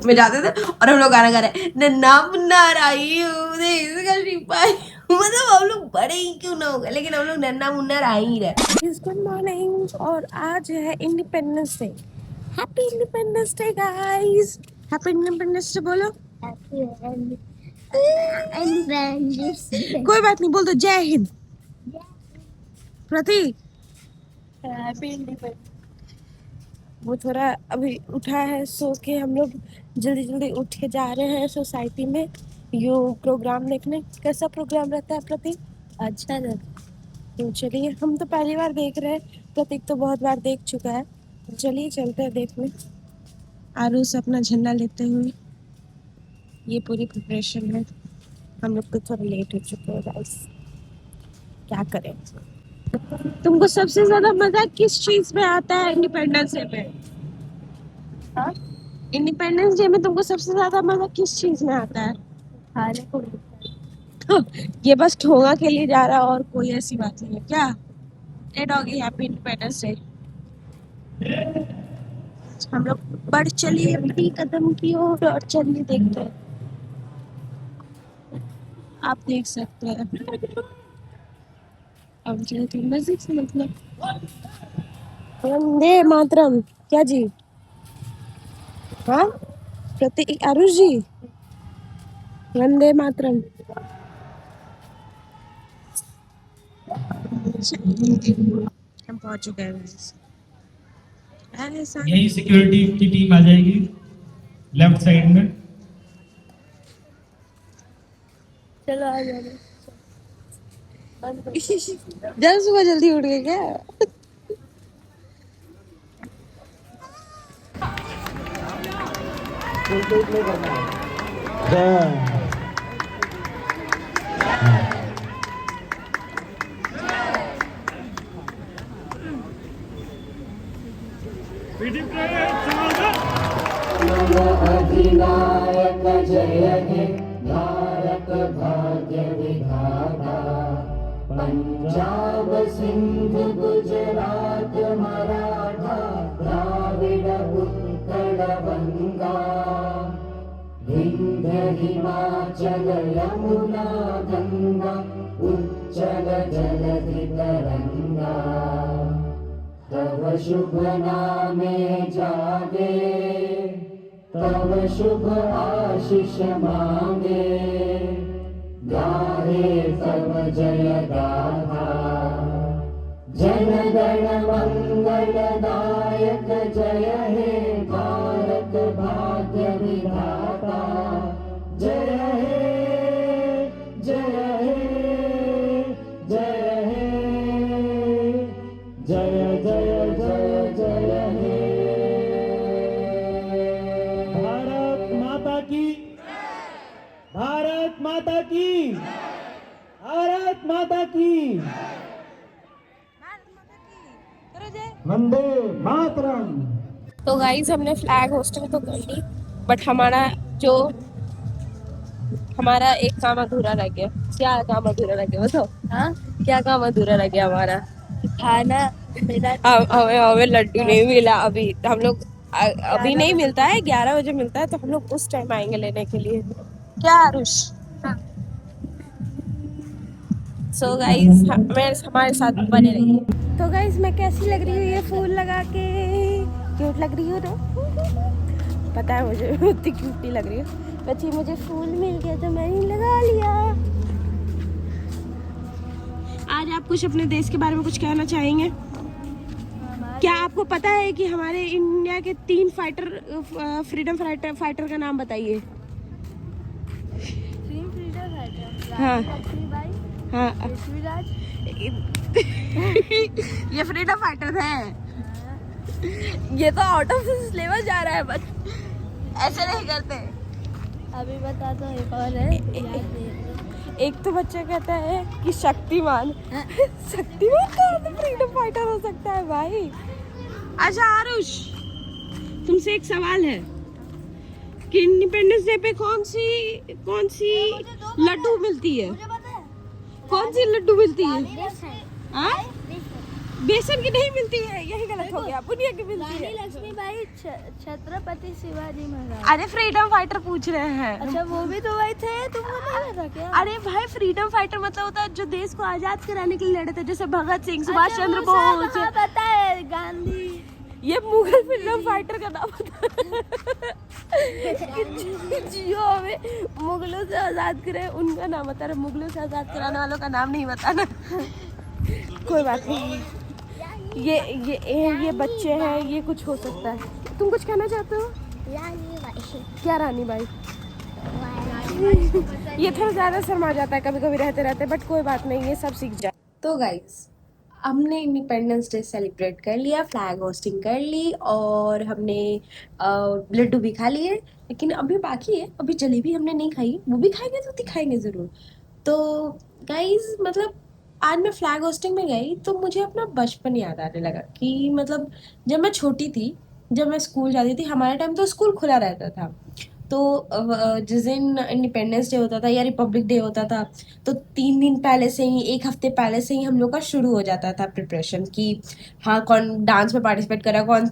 में जाते थे और हम लोग गाना गा रहे नन्ना मुन्ना राई इसका सिपाही मतलब हम लोग बड़े ही क्यों ना होगा लेकिन हम लोग नन्ना मुन्ना राई ही रहे। गुड मॉर्निंग और आज है independence day. Happy independence day guys. Happy independence day बोलो। कोई बात नहीं, बोल दो जय हिंद। प्रतीक हैप्पी इंडिपेंडेंस। वो थोड़ा अभी उठा है सो के, हम लोग जल्दी जल्दी उठ के जा रहे हैं सोसाइटी में यो प्रोग्राम देखने। कैसा प्रोग्राम रहता है प्रतीक? अच्छा रहता। तो चलिए, हम तो पहली बार देख रहे हैं, प्रतीक तो बहुत बार देख चुका है। चलिए चलते हैं देखने। आरुष अपना झंडा लेते हुए, ये पूरी प्रिपरेशन है। हम लोग तो थोड़ा लेट हो चुके हैं गाइस, क्या करें। तुमको सबसे ज्यादा मजा किस चीज में आता है इंडिपेंडेंस डे में? इंडिपेंडेंस डे में तुमको सबसे ज्यादा मजा किस चीज में आता है? खाने को। ये बस ठोगा के लिए जा रहा है और कोई ऐसी बात नहीं है क्या? ए डॉगी हैप्पी इंडिपेंडेंस डे। हम लोग बढ़ चलिए अपनी कदम की ओर और चलिए देखते हैं। आप देख सकते हैं अब चलते नजदीक से, मतलब वंदे मातरम। क्या जी? हाँ प्रतीक, आरुष जी, वंदे मातरम। हम पहुंच चुके हैं। यही सिक्योरिटी की टीम आ जाएगी लेफ्ट साइड में। चलो आ जाओ। जल्द सुबह जल्दी उठ गए क्या? अधिनायक जय हे भारत भाग्य विधाता पंजाब सिंध गुजरात मराठा द्राविड उत्कल गंगा विंध्य हिमाचल यमुना गंगा उच्चल जलधि तरंगा तव शुभ नामे जागे तव शुभ आशीष मांगे गाहे तव जय गाथा जन गण मंगल दायक जय हे भारत भाग्य विधाता जय हे जय हे जय हे जय जय जय जय हे। भारत माता की, भारत माता की, भारत माता की, वंदे मातरम। तो गाइस हमने फ्लैग होस्टिंग तो कर ली, बट हमारा एक काम अधूरा रह गया। क्या काम अधूरा रह गया बताओ? हाँ, क्या काम अधूरा रह गया हमारा? खाना। हमें लड्डू नहीं मिला अभी। हम लोग अभी नहीं मिलता है, 11 बजे मिलता है, तो हम लोग उस टाइम आएंगे लेने के लिए। क्या आरुष? सो गाइस हमारे साथ बने रहिए। तो गाइस मैं कैसी लग रही हूँ ये फूल लगा के? क्यूट लग रही हूँ ना? पता है मुझे उतनी क्यूट नहीं लग रही हूँ, बच्ची मुझे फूल मिल गया तो मैंने लगा लिया। आज आप कुछ अपने देश के बारे में कुछ कहना चाहेंगे? क्या आपको पता है कि हमारे इंडिया के 3 फ्रीडम फाइटर का नाम बताइए? हाँ हाँ ये फ्रीडम फाइटर है। ये तो आउट ऑफ सिलेबस जा रहा है, बस ऐसे नहीं करते। अभी बता दो एक और है। एक तो बच्चा कहता है कि शक्तिमान शक्तिमान का फ्रीडम फाइटर हो सकता है भाई। अच्छा आरुष, तुमसे एक सवाल है कि इंडिपेंडेंस डे पे कौन सी लड्डू मिलती है? कौन सी लड्डू मिलती है? बेसन की नहीं मिलती है, यही गलत हो गया, बुनिया की मिलती रानी है। लक्ष्मीबाई छत्रपति शिवाजी महाराज। अरे फ्रीडम फाइटर पूछ रहे हैं। अच्छा वो भी तो वही थे, तुमको नहीं पता क्या? अरे भाई फ्रीडम फाइटर मतलब होता है जो देश को आजाद कराने के लिए लड़े थे, जैसे भगत सिंह, सुभाष अच्छा, चंद्र वो शायद बोस। हाँ पता है, गांधी। ये मुगल फ्रीडम फाइटर का नाम होता है जो हमें मुगलों से आजाद करे, उनका नाम बता रहे। मुगलों से आजाद कराने वालों का नाम नहीं बताना। कोई बात नहीं। ये बच्चे हैं, ये कुछ हो सकता है। तुम कुछ कहना चाहते हो? रानी बाई। क्या रानी बाई? ये थोड़ा ज्यादा शर्मा जाता है कभी कभी रहते रहते, बट कोई बात नहीं, ये सब सीख जाए। तो गाइस, हमने इंडिपेंडेंस डे सेलिब्रेट कर लिया, फ्लैग होस्टिंग कर ली और हमने लड्डू भी खा लिए, लेकिन अभी बाकी है, अभी जलेबी हमने नहीं खाई, वो भी खाएंगे तो दिखाएंगे ज़रूर। तो गाइस मतलब आज मैं फ्लैग होस्टिंग में गई तो मुझे अपना बचपन याद आने लगा कि मतलब जब मैं छोटी थी, जब मैं स्कूल जाती थी, हमारे टाइम तो स्कूल खुला रहता था। तो जिस दिन इंडिपेंडेंस डे होता था या रिपब्लिक डे होता था, तो 3 दिन पहले से ही, 1 हफ्ते पहले से ही हम लोग का शुरू हो जाता था प्रिपरेशन कि हाँ कौन डांस में पार्टिसिपेट कर रहा है, कौन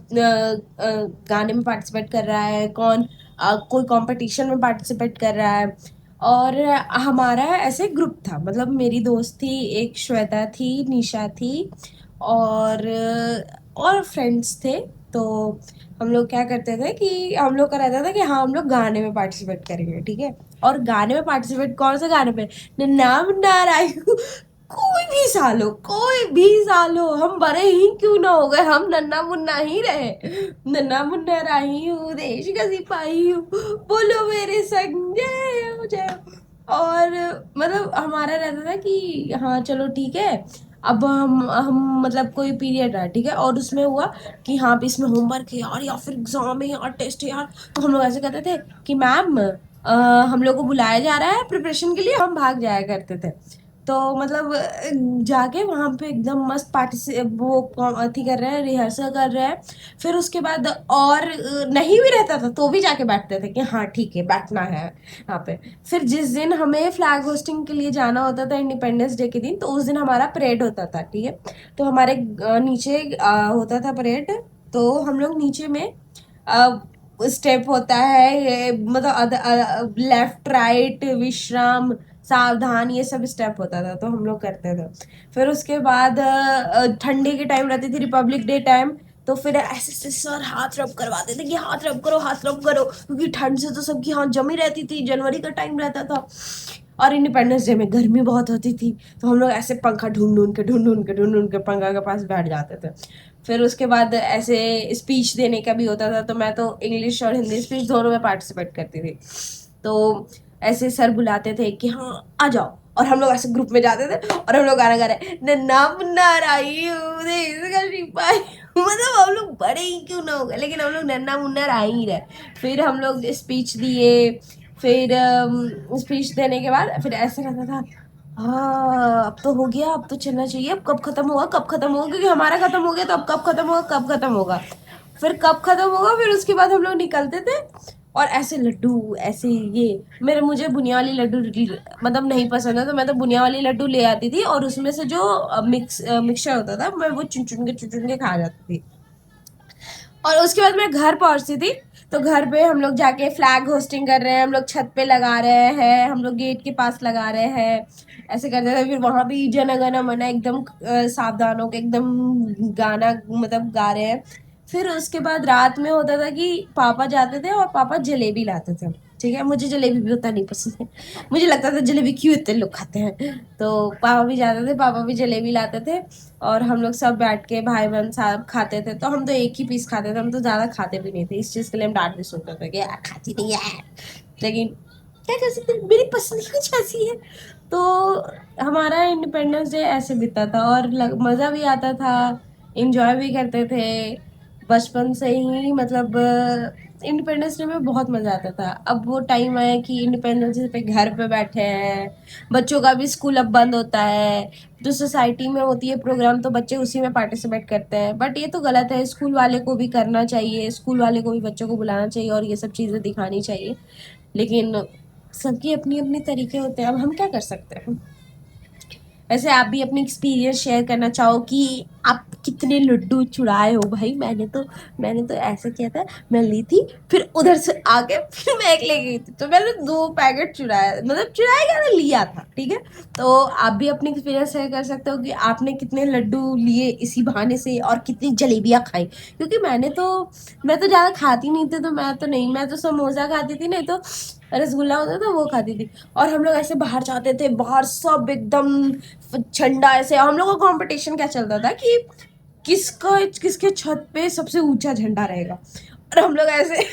गाने में पार्टिसिपेट कर रहा है, कौन कोई कंपटीशन में पार्टिसिपेट कर रहा है। और हमारा ऐसे ग्रुप था, मतलब मेरी दोस्त थी, एक श्वेता थी, निशा थी और फ्रेंड्स थे। तो हम लोग क्या करते थे कि हम लोग का रहता था कि हाँ हम लोग गाने में पार्टिसिपेट करेंगे, ठीक है। और गाने में पार्टिसिपेट कौन से गाने पे? नन्ना मुन्ना रायू, कोई भी साल हो, हम बड़े ही क्यों ना हो गए, हम नन्ना मुन्ना ही रहे। नन्ना मुन्ना राही हूँ, देश का सिपाही हूँ, बोलो मेरे संग जय हो जय हो। और मतलब हमारा रहता था कि हाँ चलो ठीक है, अब हम मतलब कोई पीरियड रहा, ठीक है, और उसमें हुआ कि हाँ भी इसमें होमवर्क है यार, या फिर एग्जाम है यार, टेस्ट है यार, तो हम लोग ऐसे कहते थे कि मैम हम लोग को बुलाया जा रहा है प्रिपरेशन के लिए, हम भाग जाया करते थे। तो मतलब जाके वहाँ पे एकदम मस्त वो अथी कर रहे हैं, रिहर्सल कर रहे हैं। फिर उसके बाद और नहीं भी रहता था तो भी जाके बैठते थे कि हाँ ठीक है बैठना है यहाँ पे। फिर जिस दिन हमें फ्लैग होस्टिंग के लिए जाना होता था इंडिपेंडेंस डे के दिन, तो उस दिन हमारा परेड होता था, ठीक है। तो हमारे नीचे होता था परेड, तो हम लोग नीचे में स्टेप होता है, ये मतलब लेफ्ट राइट विश्राम सावधान, ये सब स्टेप होता था, तो हम लोग करते थे। फिर उसके बाद ठंडी की टाइम रहती थी, रिपब्लिक डे टाइम, तो फिर ऐसे से सर हाथ रब करवाते थे कि हाथ रब करो, हाथ रब करो, क्योंकि ठंड से तो सबकी हाथ जमी रहती थी, जनवरी का टाइम रहता था और इंडिपेंडेंस डे में गर्मी बहुत होती थी, तो हम लोग ऐसे पंखा ढूंढ के पंखा के पास बैठ जाते थे। फिर उसके बाद ऐसे स्पीच देने का भी होता था, तो मैं तो इंग्लिश और हिंदी स्पीच दोनों में पार्टिसिपेट करती थी। तो ऐसे सर बुलाते थे कि हाँ आ जाओ, और हम लोग ऐसे ग्रुप में जाते थे और हम लोग गाना गा रहे, नन्ना मुन्ना राही हूँ, देश का सिपाही हूँ। मतलब हम लोग बड़े ही क्यों ना हो गए, लेकिन हम लोग नन्ना मुन्ना राही ही रहे। फिर हम लोग स्पीच दिए, फिर स्पीच देने के बाद फिर ऐसे रहता था हाँ अब तो हो गया, अब तो चलना चाहिए, अब कब खत्म होगा, कब खत्म होगा, क्योंकि हमारा खत्म हो गया तो अब कब खत्म होगा, कब खत्म होगा, फिर कब खत्म होगा। फिर उसके बाद हम लोग निकलते थे और ऐसे लड्डू, ऐसे ये मुझे बुनिया वाली लड्डू मतलब नहीं पसंद है, तो मैं तो बुनिया वाली लड्डू ले आती थी और उसमें से जो मिक्सचर होता था मैं वो चुन चुन के खा जाती थी। और उसके बाद मैं घर पहुंचती थी, तो घर पे हम लोग जाके फ्लैग होस्टिंग कर रहे हैं, हम लोग छत पे लगा रहे हैं, हम लोग गेट के पास लगा रहे हैं, ऐसे करते थे। फिर वहां भी जन गण मन एकदम सावधान होकर एकदम गाना मतलब गा रहे हैं। फिर उसके बाद रात में होता था कि पापा जाते थे और पापा जलेबी लाते थे, ठीक है। मुझे जलेबी भी उतना नहीं पसंद है, मुझे लगता था जलेबी क्यों इतने लोग खाते हैं, तो पापा भी जाते थे, पापा भी जलेबी लाते थे और हम लोग सब बैठ के भाई बहन साहब खाते थे। तो हम तो एक ही पीस खाते थे, हम तो ज़्यादा खाते भी नहीं थे, इस चीज़ के लिए हम डांट भी सुनते थे कि यार खाती नहीं है, लेकिन क्या कर सकते, मेरी पसंद ही कुछ ऐसी है। तो हमारा इंडिपेंडेंस डे ऐसे बीता था और मज़ा भी आता था, इंजॉय भी करते थे बचपन से ही। मतलब इंडिपेंडेंस डे में बहुत मज़ा आता था। अब वो टाइम आया कि इंडिपेंडेंस डे पे घर पे बैठे हैं, बच्चों का भी स्कूल अब बंद होता है, जो सोसाइटी में होती है प्रोग्राम तो बच्चे उसी में पार्टिसिपेट करते हैं, बट ये तो गलत है। स्कूल वाले को भी करना चाहिए, स्कूल वाले को भी बच्चों को बुलाना चाहिए और ये सब चीज़ें दिखानी चाहिए, लेकिन सबकी अपनी अपनी तरीके होते हैं, अब हम क्या कर सकते हैं। वैसे आप भी अपनी एक्सपीरियंस शेयर करना चाहो कि आप कितने लड्डू चुराए हो भाई। मैंने तो ऐसा किया था, मैं ली थी, फिर उधर से आके फिर मैं एक ले गई थी, तो मैंने 2 पैकेट चुराया, मतलब चुराया क्या था, लिया था, ठीक है। तो आप भी अपनी एक्सपीरियंस शेयर कर सकते हो कि आपने कितने लड्डू लिए इसी बहाने से और कितनी जलेबियाँ खाई। क्योंकि मैं तो ज़्यादा खाती नहीं थी, तो मैं तो समोसा खाती थी, नहीं तो रसगुल्ला होता था वो खाती थी। और हम लोग ऐसे बाहर जाते थे, बाहर सब एकदम झंडा ऐसे, हम लोग का कंपटीशन क्या चलता था कि किसके छत पे सबसे ऊंचा झंडा रहेगा। और हम लोग ऐसे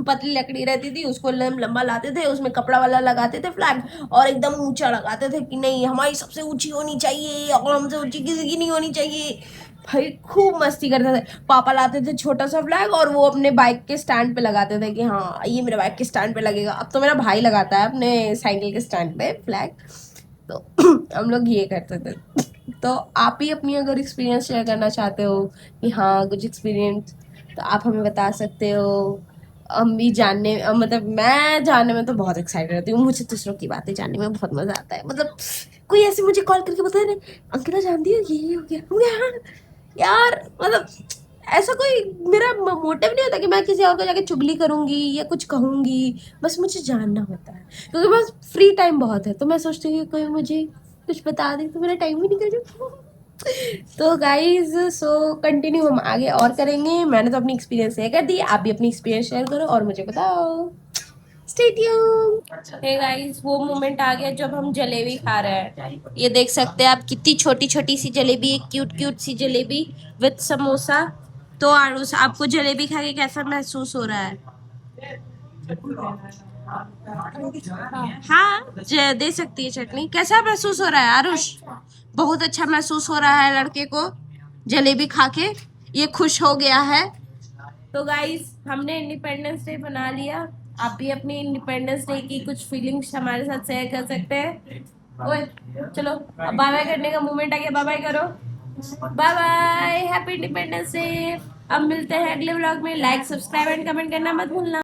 पतली लकड़ी रहती थी, उसको लंबा लाते थे, उसमें कपड़ा वाला लगाते थे फ्लैग, और एकदम ऊंचा लगाते थे कि नहीं हमारी सबसे ऊंची होनी चाहिए और हमसे ऊंची किसी की नहीं होनी चाहिए। भाई खूब मस्ती करते थे। पापा लाते थे छोटा सा फ्लैग और वो अपने बाइक के स्टैंड पे लगाते थे कि हाँ ये मेरे बाइक के स्टैंड पे लगेगा। अब तो मेरा भाई लगाता है अपने साइकिल के स्टैंड पे फ्लैग। तो हम लोग ये करते थे। तो आप ही अपनी अगर एक्सपीरियंस शेयर करना चाहते हो कि हाँ कुछ एक्सपीरियंस, तो आप हमें बता सकते हो। हम भी मतलब मैं जानने में तो बहुत एक्साइटेड रहती हूँ, मुझे दूसरों की बातें जानने में बहुत मजा आता है। मतलब कोई ऐसे मुझे कॉल करके बताए ना, अंकिता जानती हो ये हो गया, हो गया, हाँ यार, मतलब ऐसा कोई मेरा मोटिव नहीं होता कि मैं किसी और को जाके चुगली करूंगी या कुछ कहूंगी। बस मुझे जानना होता है, क्योंकि बस फ्री टाइम बहुत है, तो मैं सोचती हूँ कि कोई मुझे कुछ बता दे तो मेरा टाइम भी निकल जाए। तो गाइज सो कंटिन्यू हम आगे और करेंगे। मैंने तो अपनी एक्सपीरियंस शेयर कर दी, आप भी अपनी एक्सपीरियंस शेयर करो और मुझे बताओ। Stay tuned. हे गाइस, वो मोमेंट आ गया जब हम जलेबी खा रहे हैं। ये देख सकते हैं आप, कितनी छोटी छोटी सी जलेबी, एक क्यूट क्यूट सी जलेबी विद समोसा। तो आरुष, आपको जलेबी खा के कैसा महसूस हो रहा है? हाँ, दे सकती है चटनी। कैसा महसूस हो रहा है आरुष? बहुत अच्छा महसूस हो रहा है लड़के को जलेबी खा के, ये खुश हो गया है। तो गाइस, हमने इंडिपेंडेंस डे बना लिया। आप भी अपनी इंडिपेंडेंस डे की कुछ फीलिंग्स हमारे साथ शेयर कर सकते हैं। ओए चलो, अब बाय बाय करने का मोमेंट आ गया, बाय बाय करो। Bye bye, happy independence day. अब मिलते हैं अगले व्लॉग में। लाइक, सब्सक्राइब एंड कमेंट करना मत भूलना।